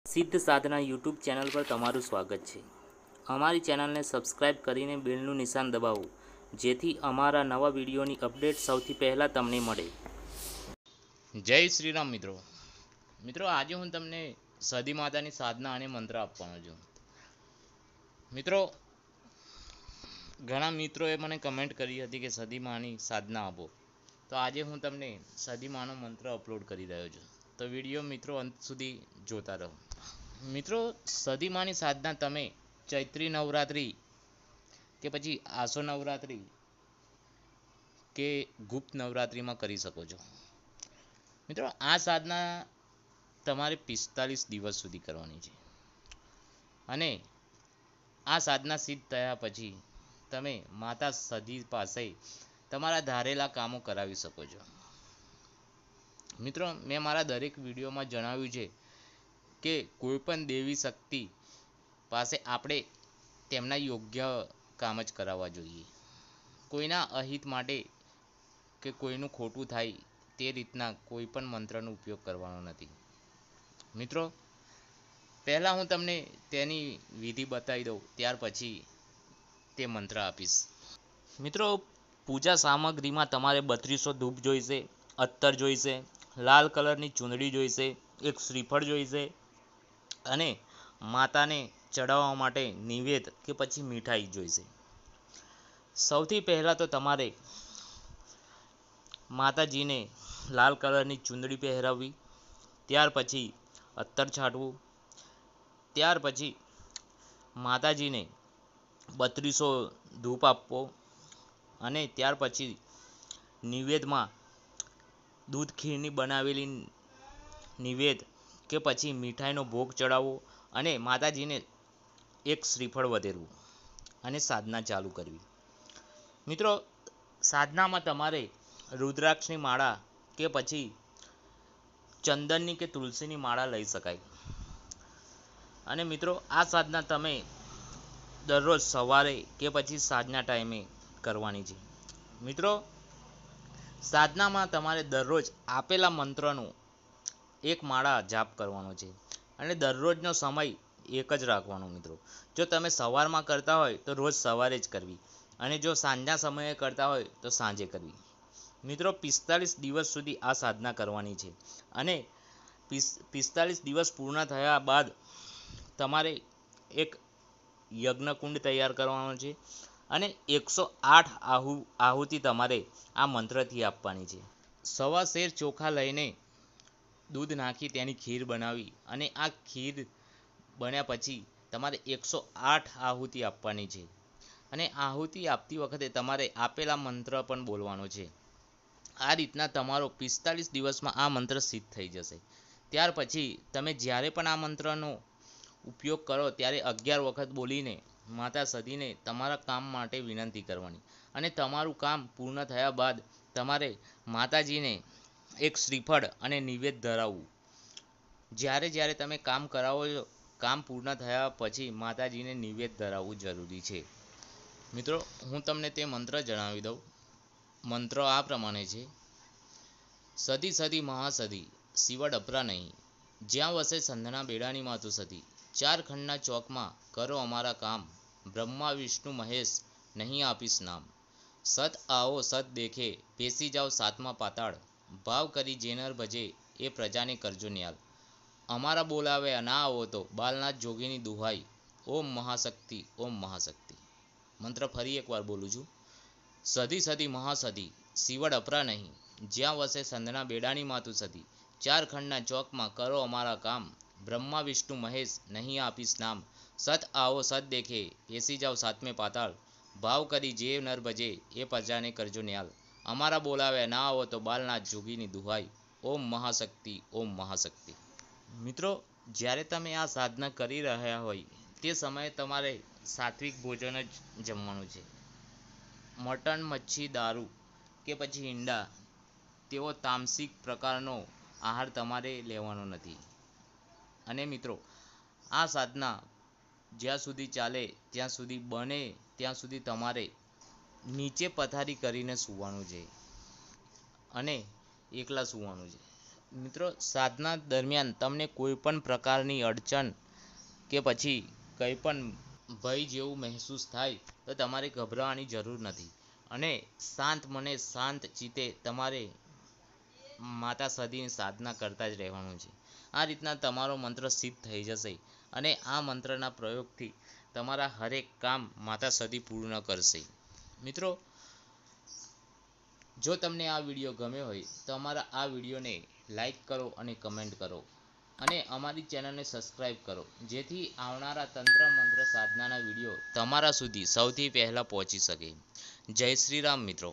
સિદ્ધ સાધના YouTube channel પર તમારું સ્વાગત છે। અમારી ચેનલને સબસ્ક્રાઇબ કરીને બેલનું નિશાન દબાવો, જેથી અમારા નવા વિડીયોની અપડેટ સૌથી પહેલાં તમને મળે। જય શ્રી રામ મિત્રો। આજે હું તમને સદી માતાની સાધના અને મંત્ર આપવાનો છું। મિત્રો, ઘણા મિત્રોએ મને કમેન્ટ કરી હતી કે સદી માની સાધના આપો, તો આજે હું તમને સદી માનો મંત્ર અપલોડ કરી રહ્યો છું। તો વિડીયો મિત્રો અંત સુધી જોતા રહો। મિત્રો, સદી માની સાધના તમે ચૈત્રી નવરાત્રિ કે પછી આસો નવરાત્રિ કે ગુપ્ત નવરાત્રિમાં કરી શકો છો। મિત્રો, આ સાધના તમારે 45 દિવસ સુધી કરવાની છે અને આ સાધના સિદ્ધ થયા પછી તમે માતા સદી પાસે તમારા ધારેલા કામો કરાવી શકો છો। મિત્રો, મેં મારા દરેક વિડીયોમાં જણાવ્યું છે કે કોઈ પણ દેવી શક્તિ પાસે આપણે તેમના યોગ્ય કામ જ કરાવવા જોઈએ। કોઈના અહિત માટે કે કોઈનું ખોટું થાય તે રીતના કોઈ પણ મંત્રનો ઉપયોગ કરવાનો નથી। મિત્રો, પહેલાં હું તમને તેની વિધિ બતાવી દઉં, ત્યાર પછી તે મંત્ર આપીશ। મિત્રો, પૂજા સામગ્રીમાં તમારે 3200 ધૂપ જોઈશે, અત્તર જોઈશે, લાલ કલરની ચૂંદડી જોઈશે, એક શ્રીફળ જોઈશે અને માતાને ચડાવવા માટે નિવેદ કે પછી મીઠાઈ જોઈશે। સૌથી પહેલાં તો તમારે માતાજીને લાલ કલરની ચૂંદડી પહેરાવવી, ત્યાર પછી અત્તર છાંટવું, ત્યાર પછી માતાજીને 3200 ધૂપ આપવો અને ત્યાર પછી નિવેદમાં દૂધ ખીરની બનાવેલી નિવેદ કે પછી મીઠાઈનો ભોગ ચડાવવો અને માતાજીને એક શ્રીફળ વધેરવું અને સાધના ચાલુ કરવી। મિત્રો, સાધનામાં તમારે રુદ્રાક્ષની માળા કે પછી ચંદનની કે તુલસીની માળા લઈ શકાય અને મિત્રો, આ સાધના તમે દરરોજ સવારે કે પછી સાંજના ટાઈમે કરવાની છે। મિત્રો, સાધનામાં તમારે દરરોજ આપેલા મંત્રનો એક માળા જાપ કરવાનો છે અને દરરોજનો સમય એક જ રાખવાનો। મિત્રો, જો તમે સવારમાં કરતા હોય તો રોજ સવારે જ કરવી અને જો સાંજના સમયે કરતા હોય તો સાંજે કરવી। મિત્રો, 45 દિવસ સુધી આ સાધના કરવાની છે અને 45 દિવસ પૂર્ણ થયા બાદ તમારે એક યજ્ઞકુંડ તૈયાર કરવાનો છે અને 108 આહુતિ તમારે આ મંત્રથી આપવાની છે। સવા શેર ચોખા લઈને દૂધ નાખી તેની ખીર બનાવી અને આ ખીર બન્યા પછી તમારે 108 આહુતિ આપવાની છે અને આહુતિ આપતી વખતે તમારે આપેલા મંત્ર પણ બોલવાનો છે। આ રીતના તમારો 45 દિવસમાં આ મંત્ર સિદ્ધ થઈ જશે। ત્યાર પછી તમે જ્યારે પણ આ મંત્રનો ઉપયોગ કરો ત્યારે 11 વખત બોલીને માતા સદીને તમારા કામ માટે વિનંતી કરવાની અને તમારું કામ પૂર્ણ થયા બાદ તમારે માતાજીને એક શ્રીફળ અને નિવેદ ધરાવવું। જ્યારે તમે કામ કરાવો છો, કામ પૂર્ણ થયા પછી માતાજીને નિવેદ ધરાવવું જરૂરી છે। મિત્રો, હું તમને તે મંત્ર જણાવી દઉં। મંત્ર આ પ્રમાણે છે: સદી સદી મહાસદી શિવડ અપરા નહીં, જ્યાં વસે સંધના બેડાની માતુ સદી, ચાર ખંડના ચોકમાં કરો અમારા કામ, બ્રહ્મા વિષ્ણુ મહેશ નહીં આપીશ નામ, સત આવો સત દેખે બેસી જાઓ સાતમા પાતાળ, ભાવ કરી જે નર ભજે એ પ્રજાને કરજો ન્યાલ, અમારા બોલાવે ના આવો તો બાલનાથ જોગીની દુહાઈ, ઓમ મહાશક્તિ ઓમ મહાશક્તિ। મંત્ર ફરી એકવાર બોલું છું: સદી સદી મહાસદી શિવડ અપરા નહીં, જ્યાં વસે સંધના બેડાની માતુ સદી, ચાર ખંડના ચોકમાં કરો અમારા કામ, બ્રહ્મા વિષ્ણુ મહેશ નહીં આપીશ નામ, સત આવો સત દેખે બેસી જાઓ સાતમે પાતાળ, ભાવ કરી જે નર ભજે એ પ્રજાને કરજો ન્યાલ, અમારા બોલાવે ના આવો તો બાલનાથ જોગીની દુહાઈ, ઓમ મહાશક્તિ ઓમ મહાશક્તિ। મિત્રો, જ્યારે તમે આ સાધના કરી રહ્યા હોય તે સમયે તમારે સાત્વિક ભોજન જ જમવાનું છે। મટન, મચ્છી, દારૂ કે પછી ઈંડા તેવો તામસિક પ્રકારનો આહાર તમારે લેવાનો નથી। અને મિત્રો, આ સાધના જ્યાં સુધી ચાલે ત્યાં સુધી બને ત્યાં સુધી તમારે નીચે પથારી કરીને સૂવાનું છે અને એકલા સૂવાનું છે મિત્રો સાધના દરમિયાન તમને કોઈ પણ પ્રકારની અડચણ કે પછી કંઈ પણ ભય જેવું મહેસૂસ થાય તો તમારે ગભરાવાની જરૂર નથી અને શાંત મને શાંત ચિત્તે તમારે માતા સદીની સાધના કરતા જ રહેવાનું છે. આ રીતના તમારો મંત્ર સિદ્ધ થઈ જશે અને આ મંત્રના પ્રયોગથી તમારા હરેક કામ માતા સદી પૂર્ણ કરશે. મિત્રો જો તમને આ વિડીયો ગમ્યો હોય તો અમારા આ વિડીયોને લાઈક કરો અને કમેન્ટ કરો અને અમારી ચેનલને સબસ્ક્રાઈબ કરો, જેથી આવનારા તંત્ર મંત્ર સાધનાના વિડીયો તમારા સુધી સૌથી પહેલાં પહોંચી શકે. જય શ્રી રામ મિત્રો.